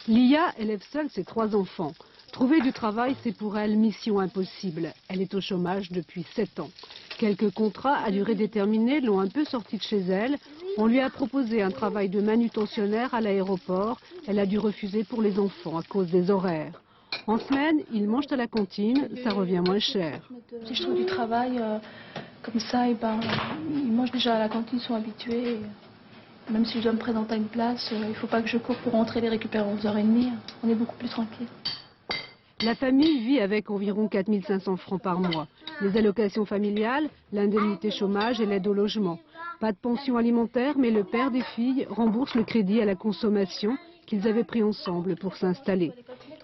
Lia élève seule ses 3 enfants. Trouver du travail, c'est pour elle mission impossible. Elle est au chômage depuis 7 ans. Quelques contrats à durée déterminée l'ont un peu sortie de chez elle. On lui a proposé un travail de manutentionnaire à l'aéroport. Elle a dû refuser pour les enfants à cause des horaires. En semaine, ils mangent à la cantine, ça revient moins cher. Si je trouve du travail comme ça, et ils mangent déjà à la cantine, ils sont habitués. Même si je dois me présenter à une place, il ne faut pas que je cours pour rentrer les récupérer à 11h30. On est beaucoup plus tranquille. La famille vit avec environ 4 500 francs par mois. Les allocations familiales, l'indemnité chômage et l'aide au logement. Pas de pension alimentaire, mais le père des filles rembourse le crédit à la consommation qu'ils avaient pris ensemble pour s'installer.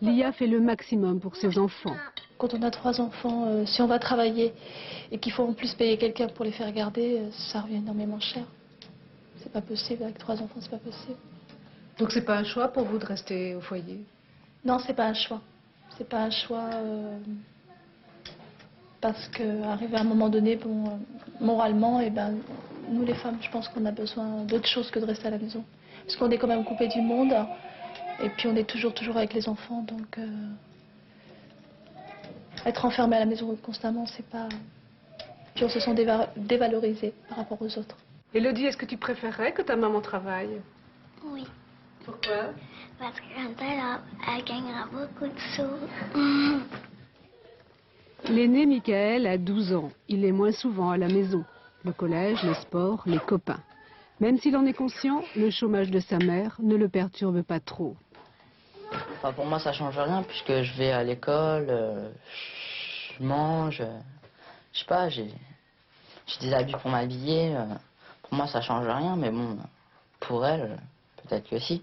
Lia fait le maximum pour ses enfants. Quand on a 3 enfants, si on va travailler et qu'il faut en plus payer quelqu'un pour les faire garder, ça revient énormément cher. C'est pas possible, avec 3 enfants, c'est pas possible. Donc c'est pas un choix pour vous de rester au foyer? Non, c'est pas un choix. C'est pas un choix parce qu'arrivé à un moment donné, moralement, nous les femmes, je pense qu'on a besoin d'autre chose que de rester à la maison. Parce qu'on est quand même coupé du monde et puis on est toujours avec les enfants. Donc être enfermé à la maison constamment, c'est pas... Puis on se sent dévalorisé par rapport aux autres. Élodie, est-ce que tu préférerais que ta maman travaille? Oui. Pourquoi? Parce que quand elle gagnera beaucoup de sous. L'aîné Michael a 12 ans. Il est moins souvent à la maison. Le collège, le sport, les copains. Même s'il en est conscient, le chômage de sa mère ne le perturbe pas trop. Enfin, pour moi, ça change rien puisque je vais à l'école, je mange, je sais pas, j'ai des habits pour m'habiller. Pour moi, ça change rien, mais bon, pour elle, peut-être que si.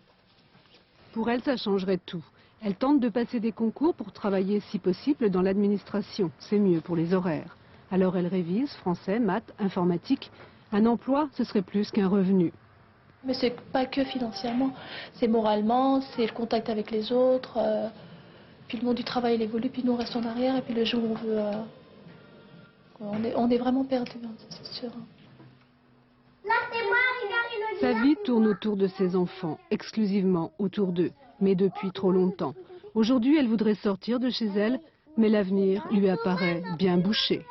Pour elle, ça changerait tout. Elle tente de passer des concours pour travailler, si possible, dans l'administration. C'est mieux pour les horaires. Alors elle révise français, maths, informatique. Un emploi, ce serait plus qu'un revenu. Mais c'est pas que financièrement, c'est moralement, c'est le contact avec les autres. Puis le monde du travail il évolue, puis nous on reste en arrière, et puis le jour où on veut... on est vraiment perdu, hein, c'est sûr. Sa vie tourne autour de ses enfants, exclusivement autour d'eux, mais depuis trop longtemps. Aujourd'hui, elle voudrait sortir de chez elle, mais l'avenir lui apparaît bien bouché.